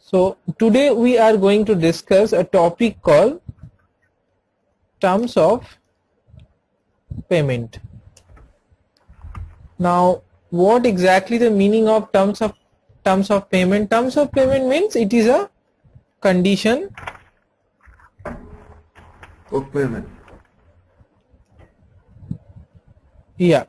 So today we are going to discuss a topic called terms of payment. Now, what exactly the meaning of terms of payment? Terms of payment means it is a condition of payment. Yeah.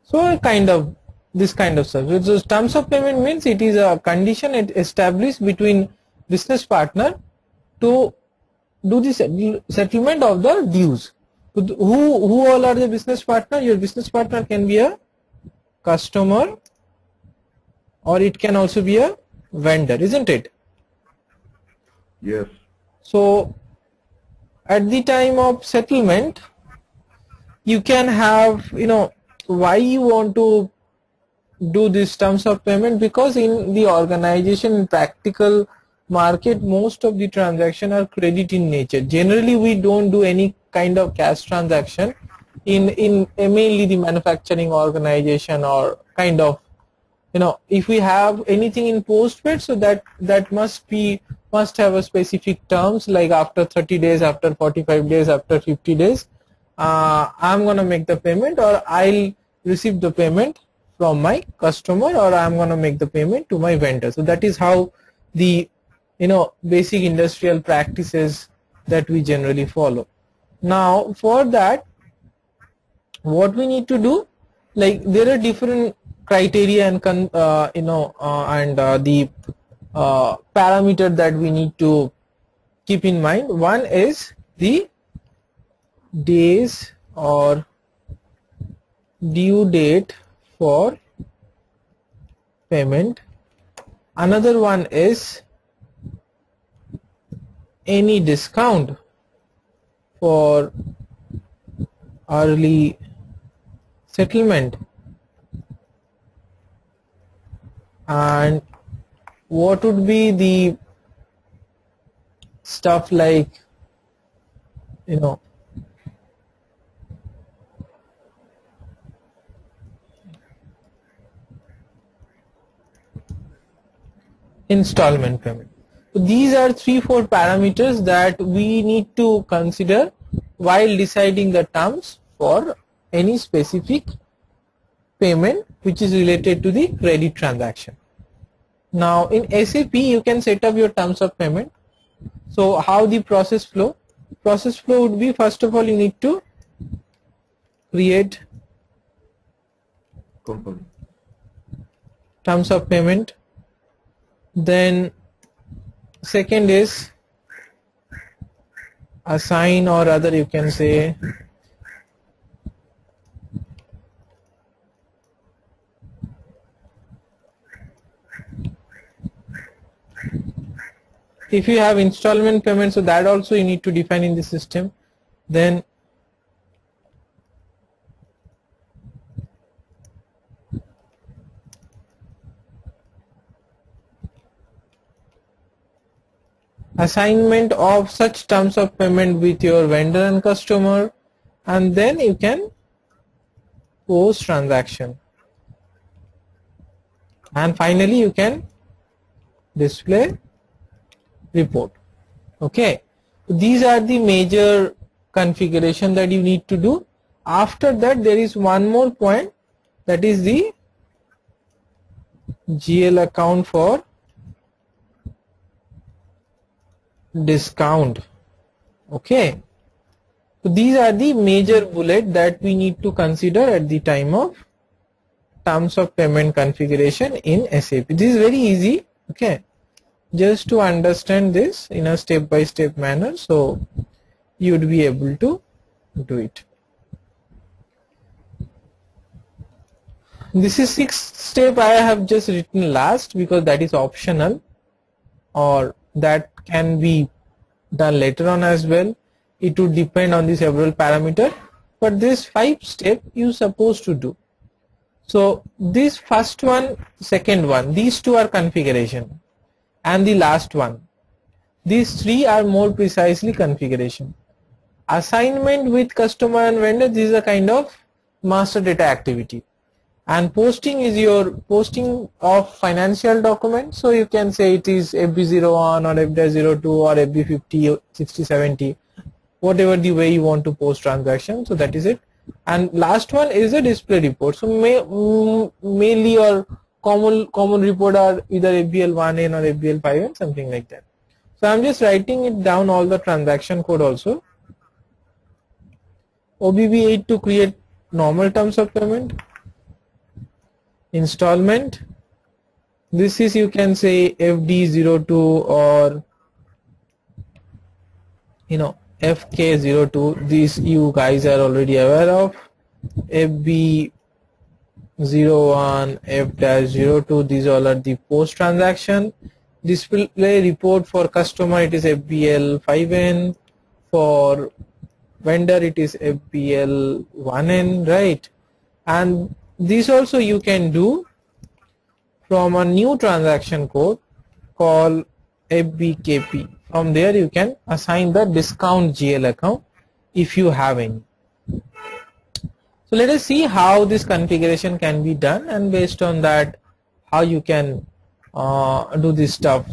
So this kind of stuff. So terms of payment means it is a condition established between business partner to do the settlement of the dues. Who all are the business partner? Your business partner can be a customer or it can also be a vendor, isn't it? Yes. So at the time of settlement, you can have, why you want to do this terms of payment, because in the organization, in practical market, most of the transactions are credit in nature. Generally we don't do any kind of cash transaction in mainly the manufacturing organization, or kind of, if we have anything in postpaid, so that must have a specific terms, like after 30 days, after 45 days, after 50 days, I'm gonna make the payment, or I'll receive the payment from my customer, or I'm gonna make the payment to my vendor. So that is how the basic industrial practices that we generally follow. Now for that, what we need to do, like there are different criteria and the parameter that we need to keep in mind. One is the days or due date for payment. Another one is any discount for early settlement, and what would be the stuff like installment payment. So these are 3-4 parameters that we need to consider while deciding the terms for any specific payment which is related to the credit transaction. Now in SAP you can set up your terms of payment. So how the process flow? Process flow would be, first of all you need to create company terms of payment. Then second is assign, or rather you can say if you have installment payment, so that also you need to define in the system. Then assignment of such terms of payment with your vendor and customer, and then you can post transaction, and finally you can display report. Okay, these are the major configuration that you need to do. After that there is one more point, that is the GL account for discount. Okay, so these are the major bullet that we need to consider at the time of terms of payment configuration in SAP. This is very easy, okay, just to understand this in a step-by-step manner, so you would be able to do it. This is 6th step I have just written last because that is optional, or that can be done later on as well. It would depend on the several parameters, but this 5th step you supposed to do. So this first one, second one, these two are configuration, and the last one, these three are more precisely configuration. Assignment with customer and vendor, this is a kind of master data activity, and posting is your posting of financial documents. So you can say it is FB01 or FB02 or FB50, 60, 70, whatever the way you want to post transaction. So that is it. And last one is a display report. So mainly or common report are either FBL1N or FBL5N, something like that. So I'm just writing it down, all the transaction code also. OBB8 to create normal terms of payment. Installment, this is, you can say FD02 or FK02. These you guys are already aware of. FB01, F-02, these all are the post transaction. Display report for customer, it is FBL5N. For vendor, it is FBL1N, right? And this also you can do from a new transaction code called FBKP. From there you can assign the discount GL account if you have any. So let us see how this configuration can be done, and based on that how you can do this stuff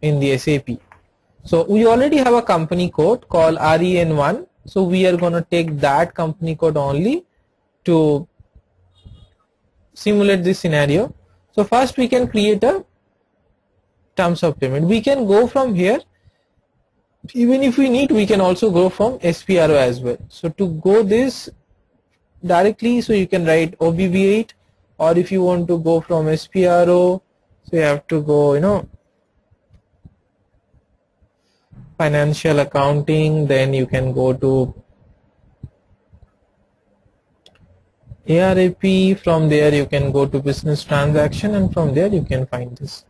in the SAP. So we already have a company code called REN1. So we are going to take that company code only to simulate this scenario. So first we can create a terms of payment. We can go from here. Even if we need, we can also go from SPRO as well. So to go this directly, so you can write OBB8, or if you want to go from SPRO, so you have to go, financial accounting, then you can go to ARAP, from there you can go to business transaction, and from there you can find this.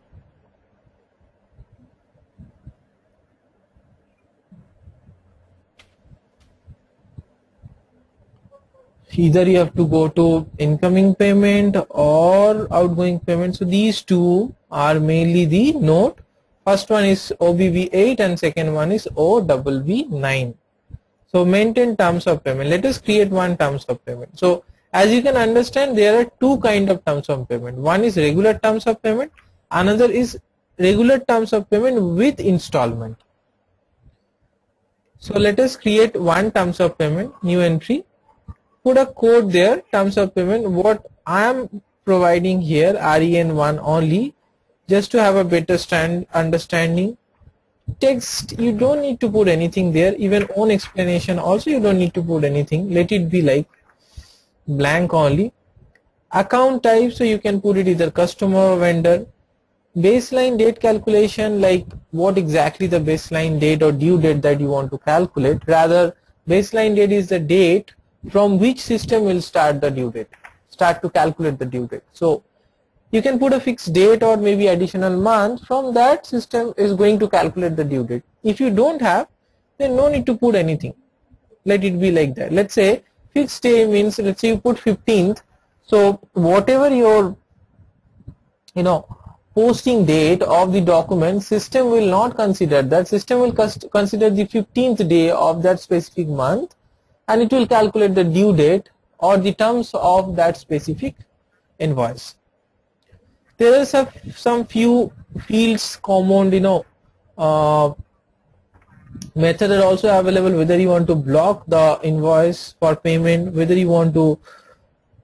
Either you have to go to incoming payment or outgoing payment. So these two are mainly the node. First one is OBB8 and second one is OBB9. So maintain terms of payment. Let us create one terms of payment. So as you can understand, there are two kind of terms of payment. One is regular terms of payment. Another is regular terms of payment with installment. So let us create one terms of payment, new entry. Put a code there, terms of payment. What I am providing here, REN1 only, just to have a better understanding. Text, you don't need to put anything there. Even own explanation also, you don't need to put anything. Let it be like blank only. Account type, so you can put it either customer or vendor. Baseline date calculation, like what exactly the baseline date or due date that you want to calculate. Rather, baseline date is the date from which system will start the due date, start to calculate the due date. So you can put a fixed date or maybe additional month. From that, system is going to calculate the due date. If you don't have, then no need to put anything. Let it be like that. Let's say fixed day means, let's say you put 15th. So whatever your posting date of the document, system will not consider that. System will consider the 15th day of that specific month, and it will calculate the due date or the terms of that specific invoice. There are some few fields common, method are also available, whether you want to block the invoice for payment, whether you want to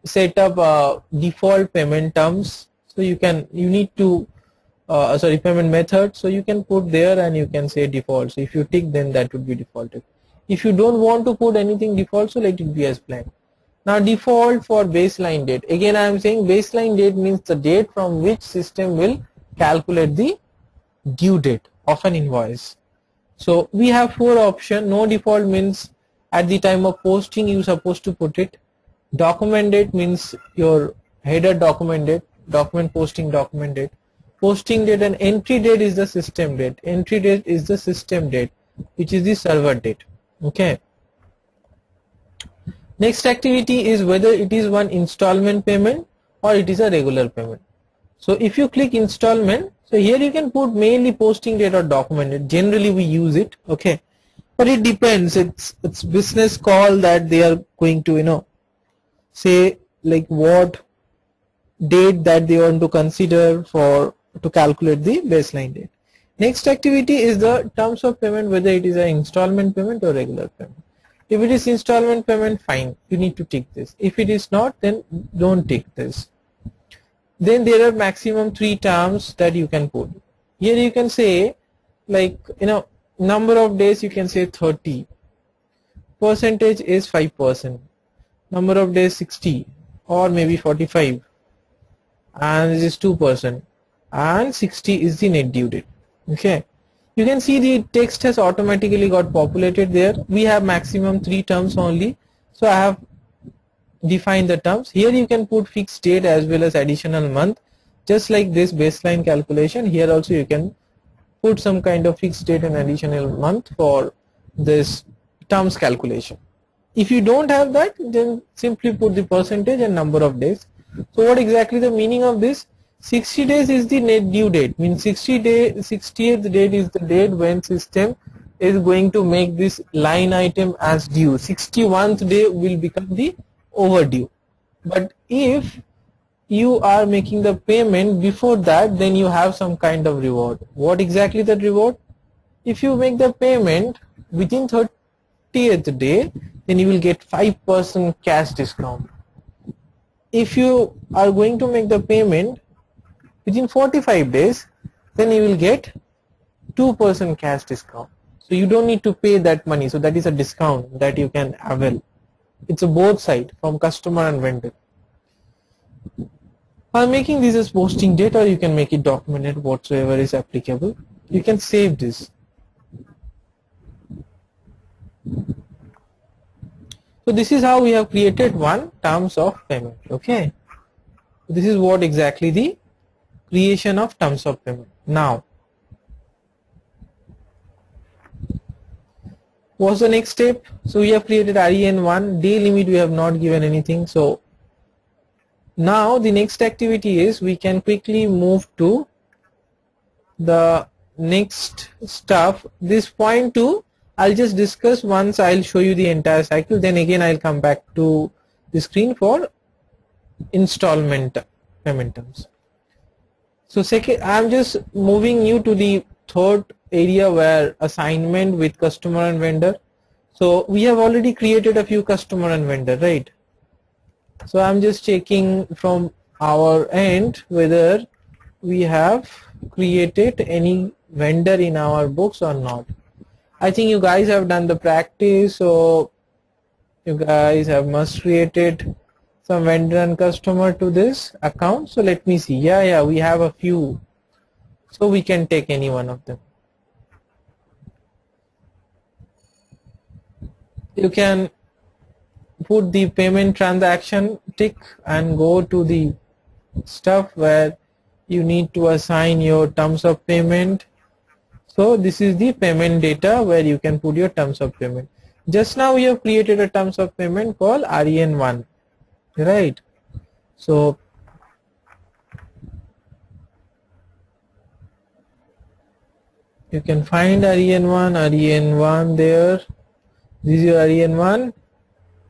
set up default payment terms. So you need to payment method, so you can put there and you can say default. So if you tick, then that would be defaulted. If you don't want to put anything default, so let it be as blank. Now default for baseline date, again I am saying baseline date means the date from which system will calculate the due date of an invoice. So we have four options. No default means at the time of posting you are supposed to put it. Document date means your header document date, document posting document date. Posting date and entry date is the system date. Entry date is the system date, which is the server date. Okay. Next activity is whether it is one installment payment or it is a regular payment. So if you click installment, so here you can put mainly posting date or document. Generally we use it, okay, but it depends. It's business call that they are going to say like what date that they want to consider for to calculate the baseline date. Next activity is the terms of payment, whether it is an installment payment or regular payment. If it is installment payment, fine, you need to tick this. If it is not, then don't tick this. Then there are maximum 3 terms that you can put. Here you can say like number of days, you can say 30, percentage is 5%, number of days 60 or maybe 45, and this is 2%, and 60 is the net due date. Okay, you can see the text has automatically got populated there. We have maximum 3 terms only, so I have defined the terms. Here you can put fixed date as well as additional month, just like this baseline calculation. Here also you can put some kind of fixed date and additional month for this terms calculation. If you don't have that, then simply put the percentage and number of days. So what exactly the meaning of this? 60 days is the net due date, means 60th date is the date when system is going to make this line item as due. 61st day will become the overdue. But if you are making the payment before that, then you have some kind of reward. What exactly that reward? If you make the payment within 30th day, then you will get 5% cash discount. If you are going to make the payment within 45 days, then you will get 2% cash discount. So you don't need to pay that money. So that is a discount that you can avail. It's a both side, from customer and vendor. I'm making this as posting date, or you can make it documented, whatsoever is applicable. You can save this. So this is how we have created one terms of payment. Okay, this is what exactly the creation of terms of payment. Now what's the next step? So we have created REN1, day limit we have not given anything. So now the next activity is we can quickly move to the next stuff. This point 2 I'll just discuss once I'll show you the entire cycle, then again I'll come back to the screen for installment payment terms. So second, I'm just moving you to the third area, where assignment with customer and vendor. So we have already created a few customer and vendor, right? So I'm just checking from our end whether we have created any vendor in our books or not. I think you guys have done the practice, so you guys have must created some vendor and customer to this account. So let me see. Yeah, we have a few, so we can take any one of them. You can put the payment transaction tick and go to the stuff where you need to assign your terms of payment. So this is the payment data where you can put your terms of payment. Just now we have created a terms of payment called REN1, right? So you can find REN1 there. This is your REN1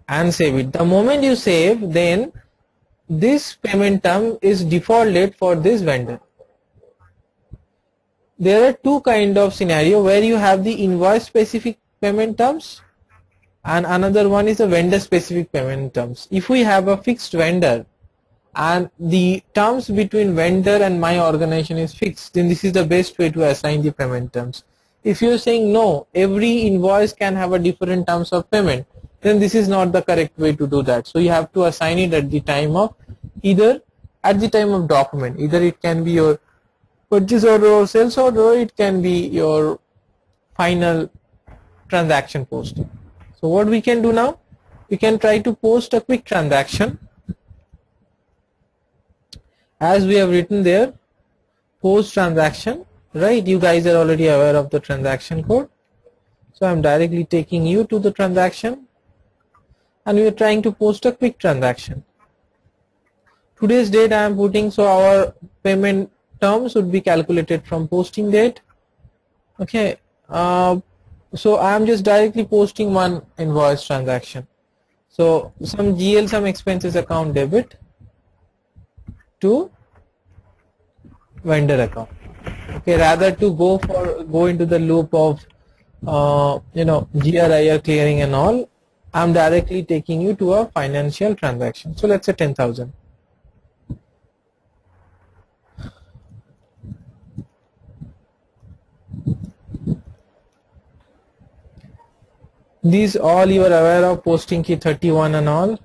and save it. The moment you save, then this payment term is defaulted for this vendor. There are two kind of scenario where you have the invoice specific payment terms and another one is a vendor specific payment terms. If we have a fixed vendor and the terms between vendor and my organization is fixed, then this is the best way to assign the payment terms. If you are saying no, every invoice can have a different terms of payment, then this is not the correct way to do that. So you have to assign it at the time of document. Either it can be your purchase order or sales order, or it can be your final transaction posting. So what we can do now, we can try to post a quick transaction. As we have written there, post transaction, right? You guys are already aware of the transaction code. So I'm directly taking you to the transaction. and we are trying to post a quick transaction. Today's date I am putting, so our payment terms would be calculated from posting date. Okay, so I am just directly posting one invoice transaction. So some GL, some expenses account debit to vendor account. Okay, rather to go into the loop of GRIR clearing and all, I'm directly taking you to a financial transaction. So let's say 10,000. These all you are aware of, posting key 31 and all.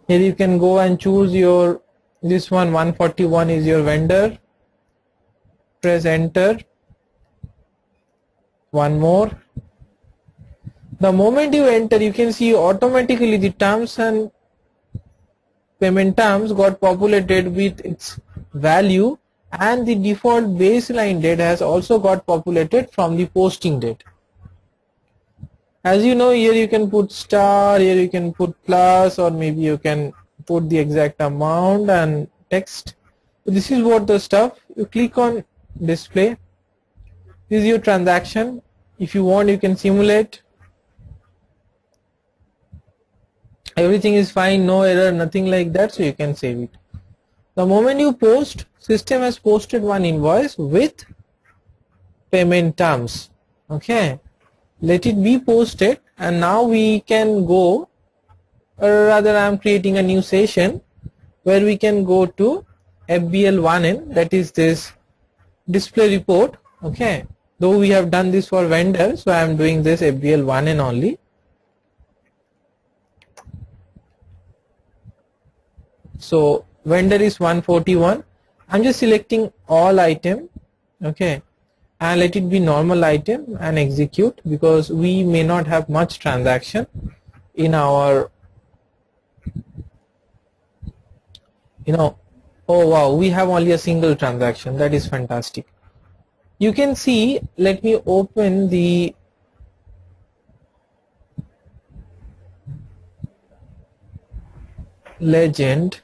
Here you can go and choose your, this one 141 is your vendor. Press enter. One more. The moment you enter, you can see automatically the terms and payment terms got populated with its value, and the default baseline date has also got populated from the posting date. As you know, here you can put star, here you can put plus, or maybe you can put the exact amount and text. So this is what the stuff. You click on display. This is your transaction. If you want, you can simulate. Everything is fine, no error, nothing like that, so you can save it. The moment you post, system has posted one invoice with payment terms. Okay, let it be posted, and now we can go, or rather I am creating a new session where we can go to FBL1N, that is this display report. Okay, though we have done this for vendor, so I am doing this FBL1N only. So vendor is 141. I'm just selecting all item, okay, and let it be normal item and execute, because we may not have much transaction in our, oh wow, we have only a single transaction. That is fantastic. You can see, let me open the legend.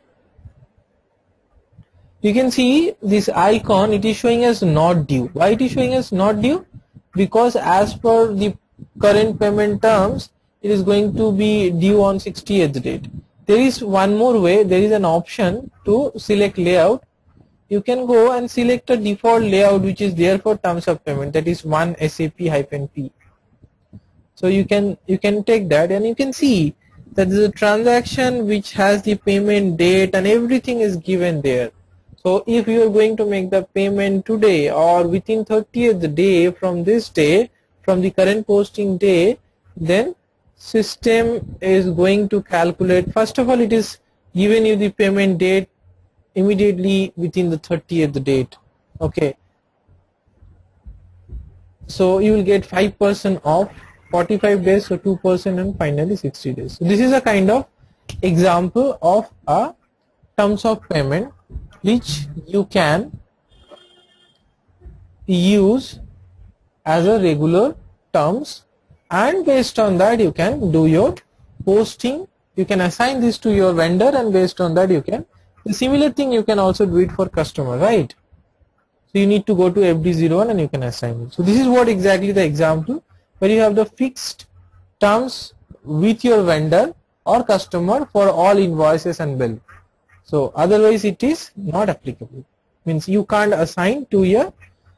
You can see this icon, it is showing as not due. Why it is showing as not due? Because as per the current payment terms, it is going to be due on 60th date. There is one more way. There is an option to select layout. You can go and select a default layout which is there for terms of payment, that is 1 SAP-P. So you can take that, and you can see that the transaction which has the payment date and everything is given there. So if you are going to make the payment today or within 30th day from this day, from the current posting day, then system is going to calculate. First of all, it is given you the payment date immediately within the 30th date. Okay, so you will get 5% off 45 days, so 2%, and finally 60 days. So this is a kind of example of a terms of payment which you can use as a regular terms, and based on that you can do your posting. You can assign this to your vendor, and based on that you can, the similar thing you can also do it for customer, right? So you need to go to FD01 and you can assign it. So this is what exactly the example where you have the fixed terms with your vendor or customer for all invoices and bill. So otherwise it is not applicable. Means you can't assign to a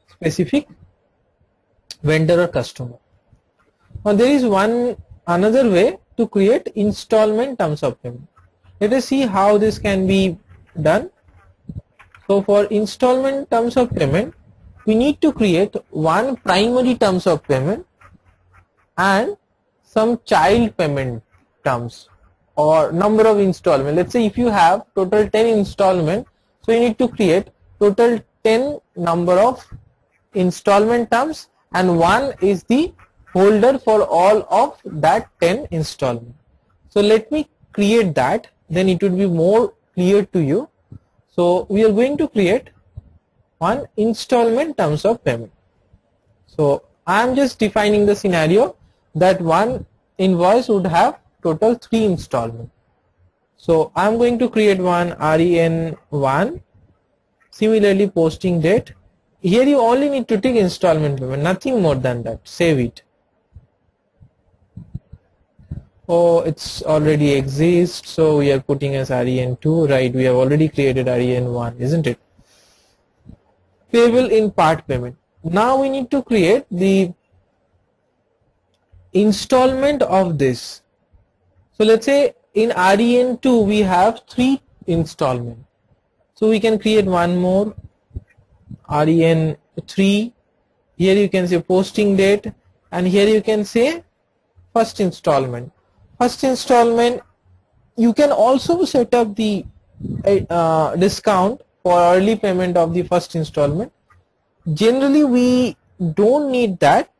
specific vendor or customer. Now there is another way to create installment terms of payment. Let us see how this can be done. So for installment terms of payment, we need to create one primary terms of payment and some child payment terms or number of installment. Let's say if you have total 10 installment, so you need to create total 10 number of installment terms, and one is the holder for all of that 10 installment. So let me create that, then it would be more clear to you. So we are going to create one installment terms of payment. So I am just defining the scenario that one invoice would have total 3 installments. So I am going to create one REN1. Similarly, posting date. Here you only need to take installment payment, nothing more than that. Save it. Oh, it's already exists, so we are putting as REN2, right? We have already created REN1, isn't it? Payable in part payment. Now we need to create the installment of this. So let's say in REN2 we have 3 installment. So we can create one more REN3. Here you can say posting date, and here you can say first installment. First installment, you can also set up the discount for early payment of the first installment. Generally we don't need that,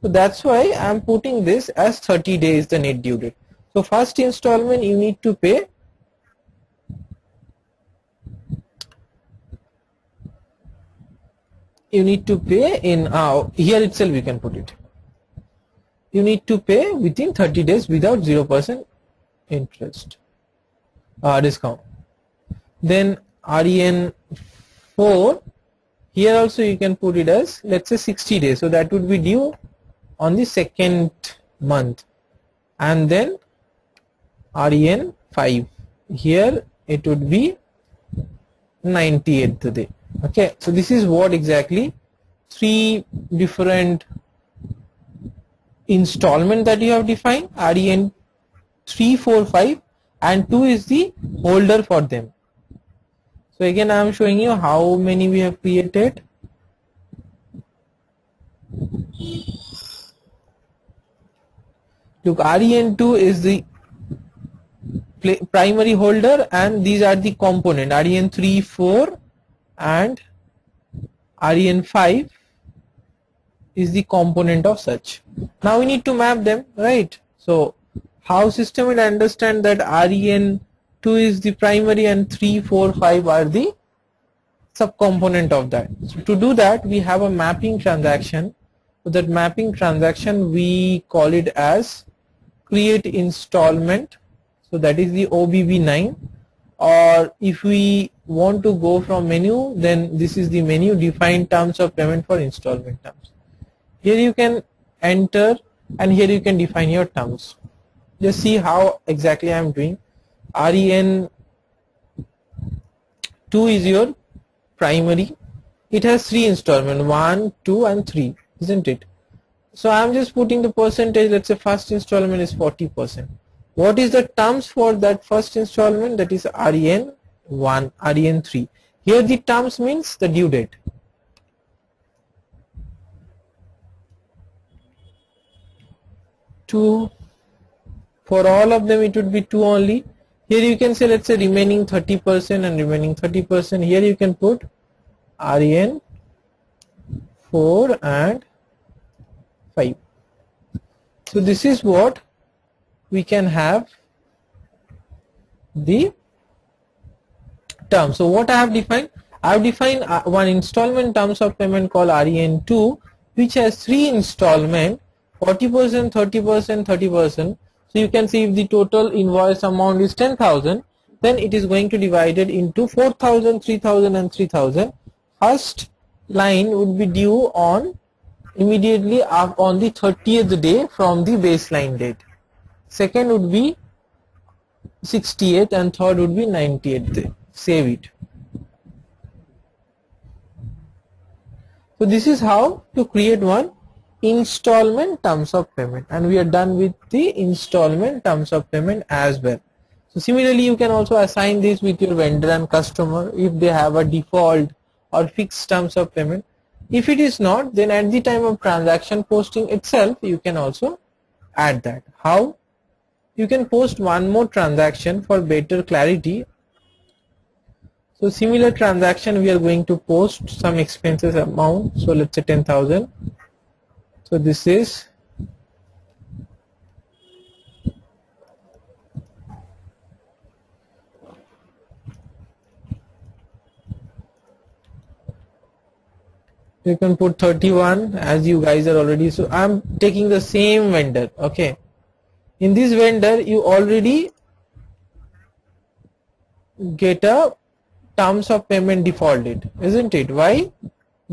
so that's why I'm putting this as 30 days the net due date. So first installment you need to pay in here itself we can put it. You need to pay within 30 days without 0% interest discount. Then REN4, here also you can put it as, let's say 60 days, so that would be due on the second month. And then REN5, here it would be 98th day. Okay, so this is what exactly 3 different installment that you have defined. REN 3, 4, 5 and 2 is the holder for them. So again I am showing you how many we have created. Look, REN2 is the primary holder and these are the component. REN3, 4 and REN5 is the component of such. Now we need to map them, right? So how system will understand that REN2 is the primary and 3, 4, 5 are the subcomponent of that. So to do that we have a mapping transaction. So that mapping transaction we call it as create installment. So that is the OBB9, or if we want to go from menu, then this is the menu, define terms of payment for installment terms. Here you can enter and here you can define your terms. Just see how exactly I am doing. REN2 is your primary. It has 3 installment, 1, 2 and 3, isn't it? So I am just putting the percentage. Let's say first installment is 40%. What is the terms for that first installment? That is REN1, REN3. Here the terms means the due date. Two, for all of them it would be 2 only. Here you can say, let's say remaining 30% and remaining 30%. Here you can put REN4 and 5. So this is what we can have the term. So what I have defined? I have defined one installment terms of payment called REN2, which has 3 installment, 40%, 30%, 30%. So you can see if the total invoice amount is 10,000, then it is going to divide it into 4,000, 3,000 and 3,000. First line would be due on immediately on the 30th day from the baseline date. Second would be 68th and third would be 90th day. Save it. So this is how to create one installment terms of payment, and we are done with the installment terms of payment as well. So similarly you can also assign this with your vendor and customer if they have a default or fixed terms of payment. If it is not, then at the time of transaction posting itself you can also add that. How? You can post one more transaction for better clarity. So similar transaction we are going to post some expenses amount. So let's say 10,000. So this is You can put 31 as you guys are already. So I'm taking the same vendor. Okay. In this vendor, you already get a terms of payment defaulted, isn't it? Why?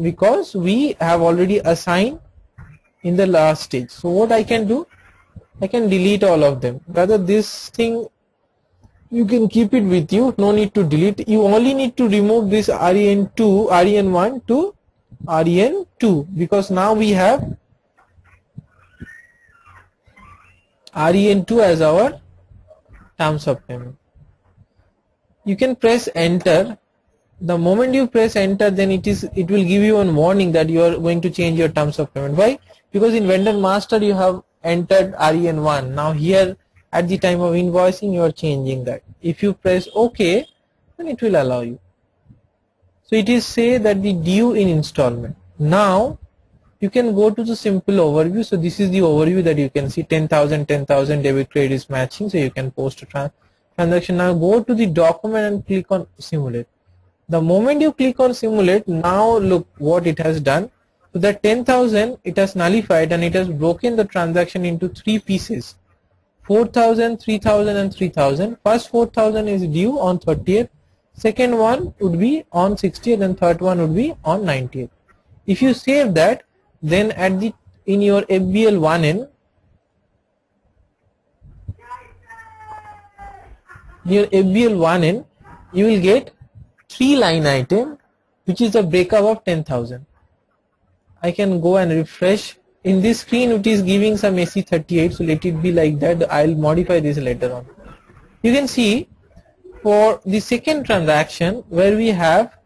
Because we have already assigned in the last stage. So what I can do, I can delete all of them. Rather, this thing you can keep it with you, no need to delete. You only need to remove this REN2, REN1 to REN2, because now we have REN2 as our terms of payment. You can press enter. The moment you press enter, then it will give you a warning that you are going to change your terms of payment. Why? Because in vendor master you have entered REN1. Now here at the time of invoicing you are changing that. If you press OK, then it will allow you. So it is say that the due in installment. Now you can go to the simple overview. So this is the overview that you can see 10,000, 10,000 debit credit is matching. So you can post a transaction. Now go to the document and click on simulate. The moment you click on simulate, now look what it has done. So that 10,000 it has nullified and it has broken the transaction into 3 pieces. 4,000, 3,000 and 3,000. First 4,000 is due on 30th. Second one would be on 60th and third one would be on 90th. If you save that, then at the in your FBL 1N, your FBL 1N, you will get 3 line item, which is a breakup of 10,000. I can go and refresh. In this screen it is giving some AC38, so let it be like that. I'll modify this later on. You can see for the second transaction where we have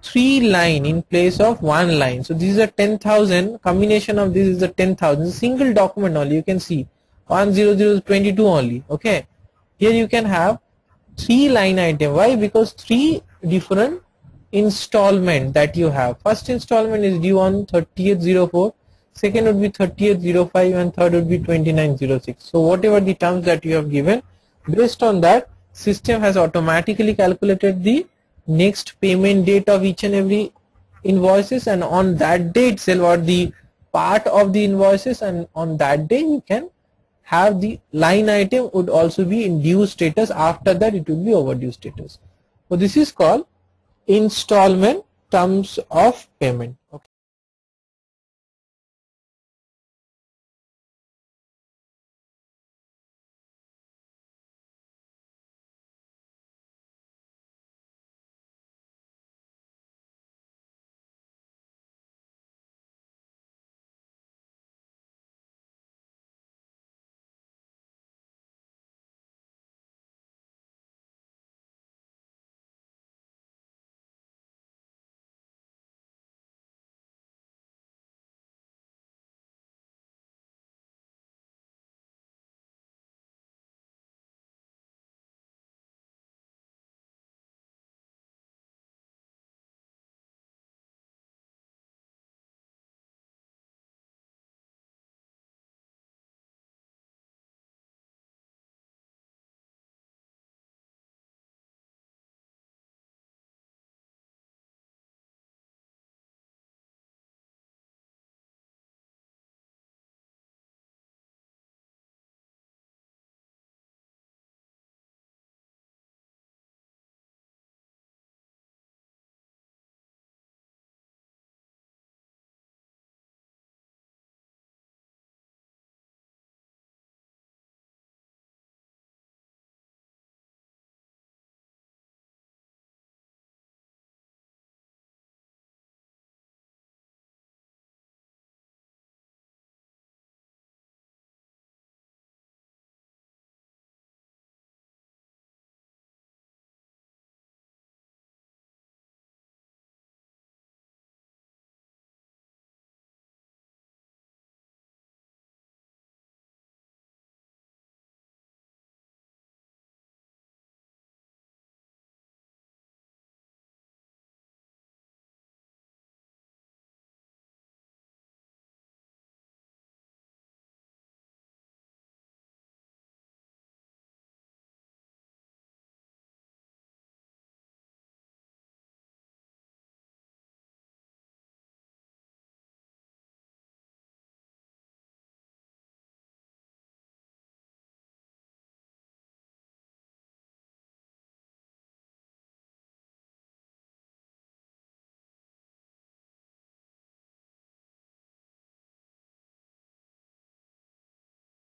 3 line in place of 1 line. So this is a 10,000, combination of this is a 10,000, single document only. You can see 10022 only. Okay, here you can have 3 line item. Why? Because 3 different installment that you have. First installment is due on 30th 04, second would be 30th 05 and third would be 2906. So whatever the terms that you have given, based on that system has automatically calculated the next payment date of each and every invoices, and on that day itself or the part of the invoices, and on that day you can have the line item would also be in due status. After that it will be overdue status. So this is called installment terms of payment.